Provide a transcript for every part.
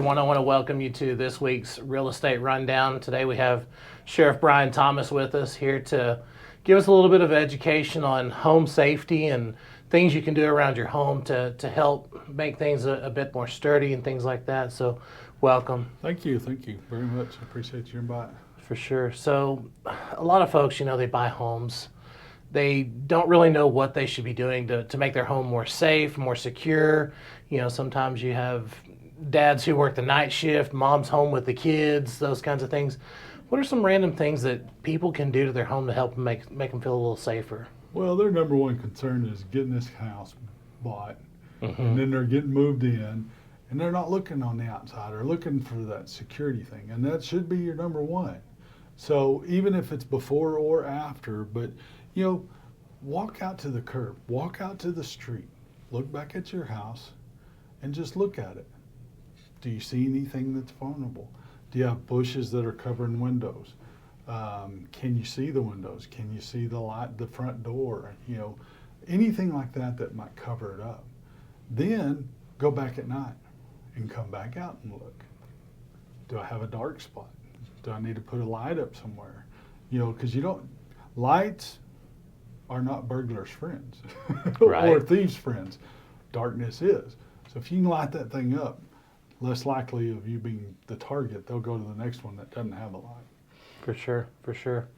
everyone. I want to welcome you to this week's Real Estate Rundown. Today we have Sheriff Brian Thomas with us here to give us a little bit of education on home safety and things you can do around your home to help make things a bit more sturdy and things like that. So welcome. Thank you very much. I appreciate your invite. For sure. So a lot of folks, they buy homes. They don't really know what they should be doing to make their home more safe, more secure. Sometimes you have dads who work the night shift, mom's home with the kids, those kinds of things. What are some random things that people can do to their home to help them make them feel a little safer? Well, their number one concern is getting this house bought, and then they're getting moved in, and they're not looking on the outside or looking for that security thing, and that should be your number one. So even if it's before or after, but walk out to the curb, walk out to the street, look back at your house, and just look at it. Do you see anything that's vulnerable? Do you have bushes that are covering windows? Can you see the windows? Can you see the light, the front door? Anything like that might cover it up. Then go back at night and come back out and look. Do I have a dark spot? Do I need to put a light up somewhere? Because lights are not burglars' friends Right. or thieves' friends. Darkness is. So if you can light that thing up, less likely of you being the target, they'll go to the next one that doesn't have a light. For sure.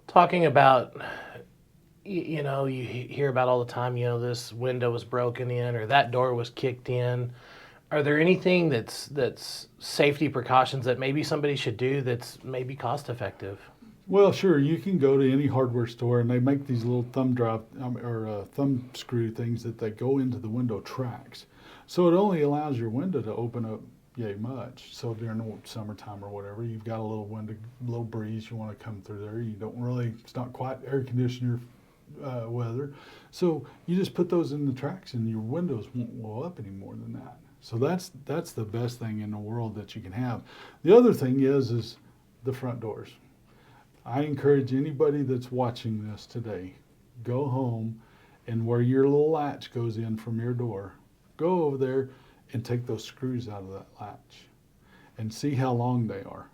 Talking about, you hear about all the time, this window was broken in or that door was kicked in. Are there anything that's safety precautions that maybe somebody should do that's maybe cost effective? Well, sure. You can go to any hardware store and they make these little thumb drive or thumb screw things that they go into the window tracks. So it only allows your window to open up yay much. So during the summertime or whatever, you've got a little window, little breeze, you want to come through there. You don't really, it's not quite air conditioner weather. So you just put those in the tracks and your windows won't blow up any more than that. So that's the best thing in the world that you can have. The other thing is the front doors. I encourage anybody that's watching this today, go home and where your little latch goes in from your door, go over there and take those screws out of that latch and see how long they are.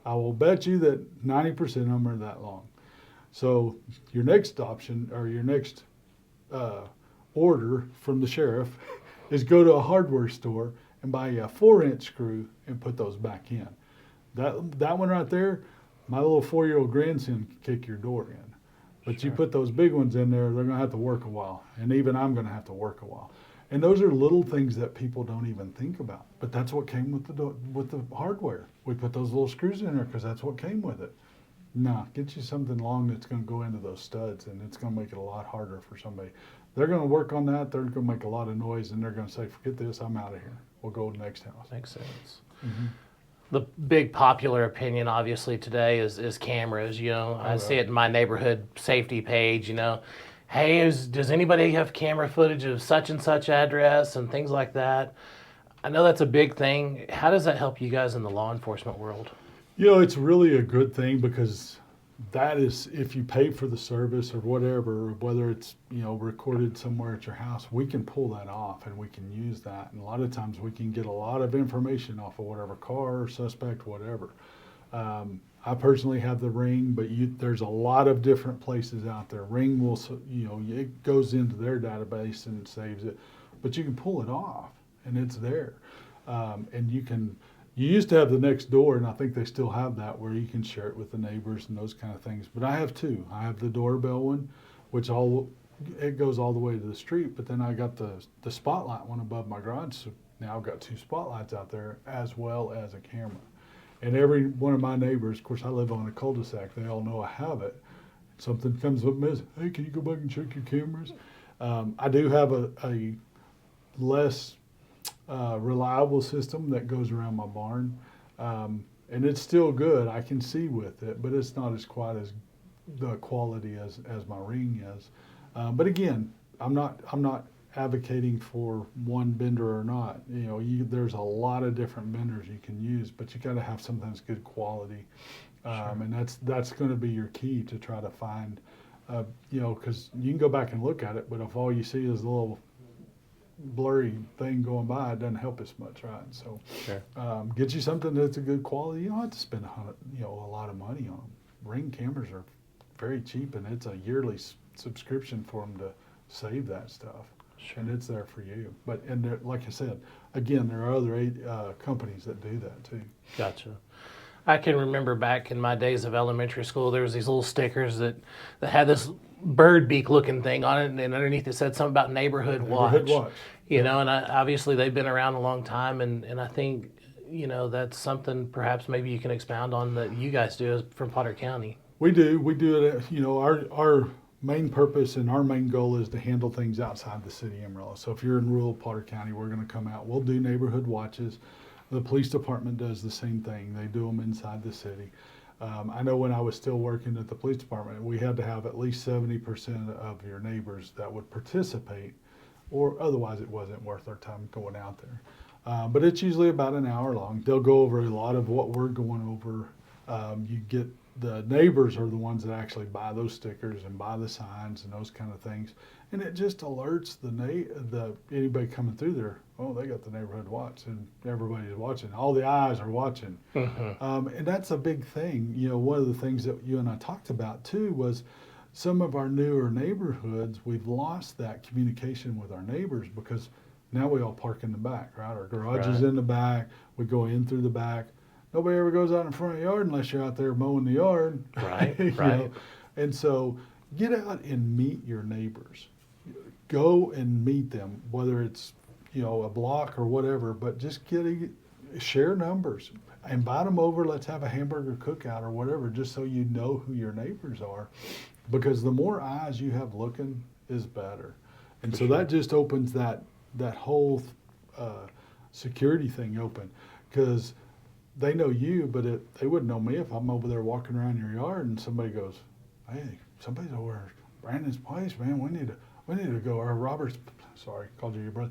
I will bet you that 90% of them are that long. So your next option or your next order from the sheriff is go to a hardware store and buy you a 4-inch screw and put those back in. That one right there, my little 4-year-old grandson can kick your door in. But Sure. You put those big ones in there, they're going to have to work a while. And even I'm going to have to work a while. And those are little things that people don't even think about. But that's what came with the hardware. We put those little screws in there because that's what came with it. Nah, get you something long that's going to go into those studs, and it's going to make it a lot harder for somebody. They're going to work on that. They're going to make a lot of noise, and they're going to say, forget this, I'm out of here. We'll go to the next house. Makes sense. Mm-hmm. The big popular opinion, obviously, today is cameras. I see it in my neighborhood safety page. Hey, does anybody have camera footage of such and such address and things like that? I know that's a big thing. How does that help you guys in the law enforcement world? It's really a good thing because that is, if you pay for the service or whatever, whether it's, recorded somewhere at your house, we can pull that off and we can use that. And a lot of times we can get a lot of information off of whatever car or suspect, whatever. I personally have the Ring, but there's a lot of different places out there. Ring will, it goes into their database and saves it, but you can pull it off and it's there. And you used to have the next door, and I think they still have that where you can share it with the neighbors and those kind of things. But I have two. I have the doorbell one, which it goes all the way to the street, but then I got the spotlight one above my garage. So now I've got 2 spotlights out there as well as a camera. And every one of my neighbors, of course I live on a cul-de-sac, they all know I have it. Something comes up and says, hey, can you go back and check your cameras? I do have a less reliable system that goes around my barn, and it's still good. I can see with it, but it's not as quite as the quality as my Ring is. But again, I'm not advocating for one vendor or not. There's a lot of different vendors you can use, but you got to have something that's good quality, Sure. and that's going to be your key to try to find. Because you can go back and look at it, but if all you see is a little blurry thing going by, it doesn't help us much, right? So, Sure. get you something that's a good quality. You don't have to spend a lot of money on them. Ring cameras are very cheap, and it's a yearly subscription for them to save that stuff, Sure. and it's there for you. But like I said, again, there are other companies that do that too. Gotcha. I can remember back in my days of elementary school, there was these little stickers that had this bird beak looking thing on it, and underneath it said something about neighborhood watch. Neighborhood watch. You know, and obviously they've been around a long time, and I think, you know, that's something perhaps maybe you can expound on that you guys do as from Potter County. We do it. Our main purpose and our main goal is to handle things outside the city of Amarillo. So if you're in rural Potter County, we're going to come out. We'll do neighborhood watches. The police department does the same thing. They do them inside the city. I know when I was still working at the police department, we had to have at least 70% of your neighbors that would participate, or otherwise it wasn't worth our time going out there. But it's usually about an hour long. They'll go over a lot of what we're going over. The neighbors are the ones that actually buy those stickers and buy the signs and those kind of things, and it just alerts the anybody coming through there. Oh, they got the neighborhood watch, and everybody's watching. All the eyes are watching, and that's a big thing. You know, one of the things that you and I talked about too was some of our newer neighborhoods. We've lost that communication with our neighbors because now we all park in the back, right? Our garage is in the back. We go in through the back. Nobody ever goes out in front of the yard unless you're out there mowing the yard. Right, You right. know? And so get out and meet your neighbors. Go and meet them, whether it's, a block or whatever, but just share numbers. Invite them over, let's have a hamburger cookout or whatever, just so you know who your neighbors are. Because the more eyes you have looking is better. And so that just opens that whole security thing open. Because they know you, but they wouldn't know me if I'm over there walking around your yard and somebody goes, "Hey, somebody's over at Brandon's place, man. We need to go." Or Robert's, sorry, called you your brother.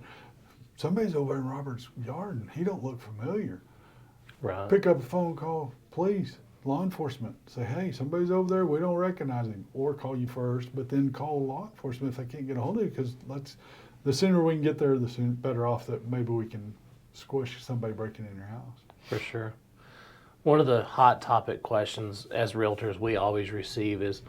Somebody's over in Robert's yard and he don't look familiar. Right. Pick up a phone, call police, law enforcement. Say, "Hey, somebody's over there. We don't recognize him." Or call you first, but then call law enforcement if they can't get a hold of you. Because the sooner we can get there, the better off that maybe we can squish somebody breaking in your house. For sure. One of the hot topic questions as realtors we always receive is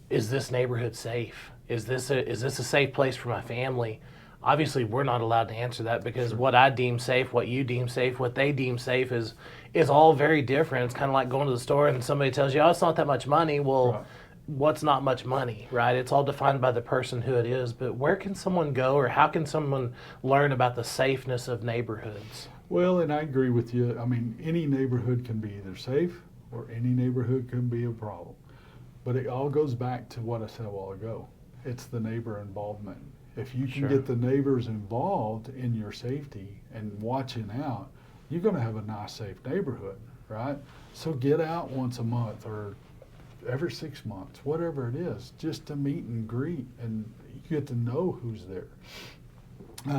this neighborhood safe? Is this a safe place for my family? Obviously, we're not allowed to answer that because what I deem safe, what you deem safe, what they deem safe is all very different. It's kind of like going to the store and somebody tells you, "Oh, it's not that much money." Well, Right. What's not much money, right? It's all defined by the person who it is. But where can someone go, or how can someone learn about the safeness of neighborhoods? Well, and I agree with you. I mean, any neighborhood can be either safe or any neighborhood can be a problem. But it all goes back to what I said a while ago. It's the neighbor involvement. If you can Sure. get the neighbors involved in your safety and watching out, you're going to have a nice, safe neighborhood, right? So get out once a month or every 6 months, whatever it is, just to meet and greet, and you get to know who's there.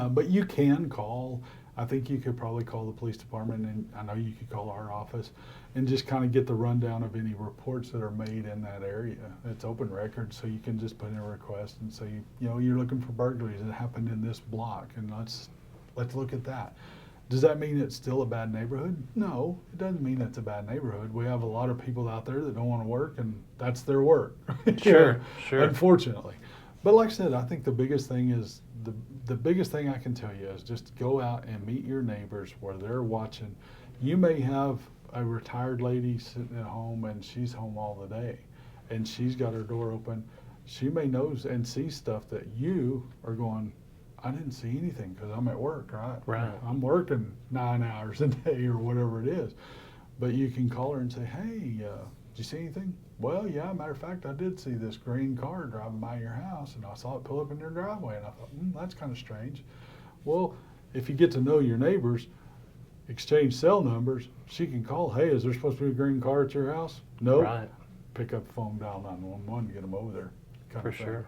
But you can call. I think you could probably call the police department, and I know you could call our office and just kind of get the rundown of any reports that are made in that area. It's open record, so you can just put in a request and say, you're looking for burglaries that happened in this block, and let's look at that. Does that mean it's still a bad neighborhood? No, it doesn't mean it's a bad neighborhood. We have a lot of people out there that don't want to work, and that's their work. Sure. Unfortunately. But like I said, I think the biggest thing is the biggest thing I can tell you is just go out and meet your neighbors where they're watching. You may have a retired lady sitting at home and she's home all the day and she's got her door open. She may know and see stuff that you are going, "I didn't see anything because I'm at work, right? Right. I'm working 9 hours a day or whatever it is." But you can call her and say, "Hey, did you see anything?" "Well, yeah, matter of fact, I did see this green car driving by your house, and I saw it pull up in your driveway, and I thought, that's kind of strange." Well, if you get to know your neighbors, exchange cell numbers, she can call, "Hey, is there supposed to be a green car at your house?" "No." Right. Pick up the phone, dial 911, get them over there. kind For of thing. sure.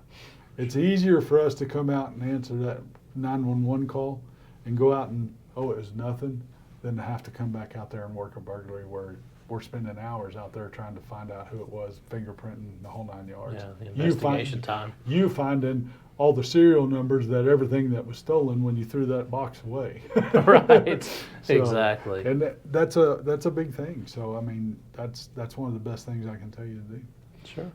It's easier for us to come out and answer that 911 call and go out and, oh, it was nothing, than to have to come back out there and work a burglary where we're spending hours out there trying to find out who it was, fingerprinting the whole 9 yards. Yeah, the investigation time. You finding all the serial numbers that everything that was stolen when you threw that box away. Right. So, Exactly. And that's a big thing. So I mean, that's one of the best things I can tell you to do. Sure.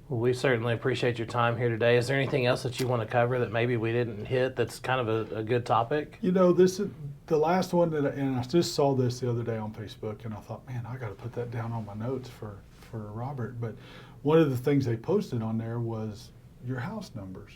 Well, we certainly appreciate your time here today. Is there anything else that you want to cover that maybe we didn't hit that's kind of a good topic? You know, this is the last one and I just saw this the other day on Facebook, and I thought, man, I got to put that down on my notes for Robert. But one of the things they posted on there was your house numbers.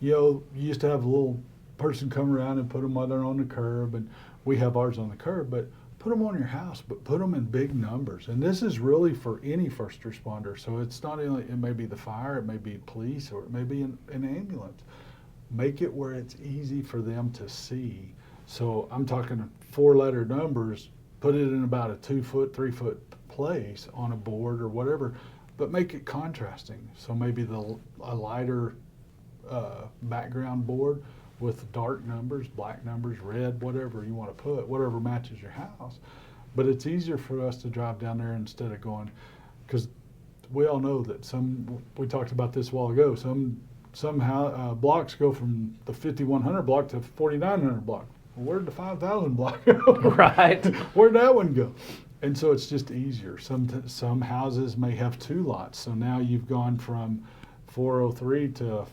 You know, you used to have a little person come around and put them on the curb, and we have ours on the curb, but put them on your house, but put them in big numbers. And this is really for any first responder. So it's not only, it may be the fire, it may be police, or it may be an ambulance. Make it where it's easy for them to see. So I'm talking 4-letter numbers, put it in about a 2-foot, 3-foot place on a board or whatever, but make it contrasting. So maybe a lighter background board with dark numbers, black numbers, red, whatever you want to put, whatever matches your house. But it's easier for us to drive down there instead of going, because we all know that we talked about this a while ago, somehow blocks go from the 5100 block to 4900 block. Well, where'd the 5000 block go? Right. Where'd that one go? And so it's just easier. Some houses may have 2 lots, so now you've gone from 403 to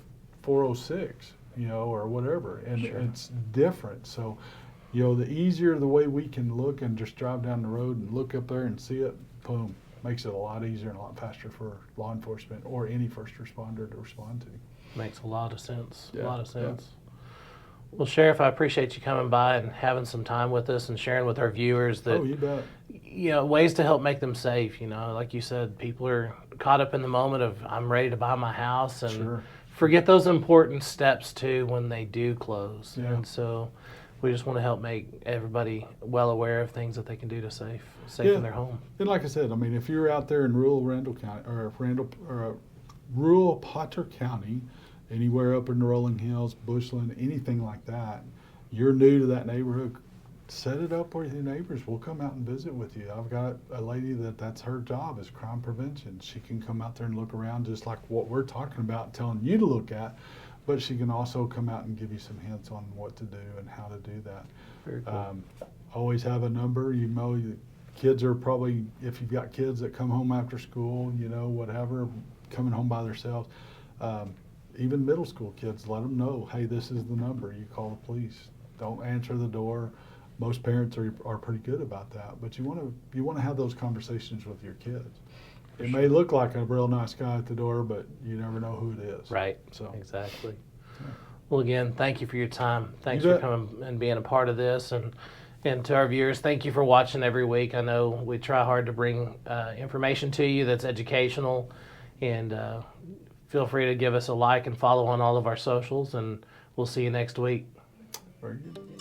406, you know, or whatever, and Sure. It's different. So, you know, the easier the way we can look and just drive down the road and look up there and see it, boom, makes it a lot easier and a lot faster for law enforcement or any first responder to respond to. Makes a lot of sense. A Yeah, lot of yeah. sense. Well, Sheriff, I appreciate you coming by and having some time with us and sharing with our viewers that, Oh, you bet. you know, ways to help make them safe. You know, like you said, people are caught up in the moment of I'm ready to buy my house and Sure. forget those important steps too when they do close. Yeah. And so we just want to help make everybody well aware of things that they can do to safe Yeah. in their home. And like I said, I mean, if you're out there in rural Randall County rural Potter County, anywhere up in the Rolling Hills, Bushland, anything like that, you're new to that neighborhood, set it up with your neighbors. We'll come out and visit with you. I've got a lady that's her job is crime prevention. She can come out there and look around just like what we're talking about, telling you to look at, but she can also come out and give you some hints on what to do and how to do that. Very cool. Always have a number. You know, kids are probably, if you've got kids that come home after school, you know, whatever, coming home by themselves. Even middle school kids, let them know, hey, this is the number. You call the police. Don't answer the door. Most parents are pretty good about that, but you want to have those conversations with your kids. It may look like a real nice guy at the door, but you never know who it is. Right. So Exactly. Yeah. Well, again, thank you for your time. Thanks You for bet. coming and being a part of this. And to our viewers, thank you for watching every week. I know we try hard to bring information to you that's educational. And feel free to give us a like and follow on all of our socials. And we'll see you next week. very good.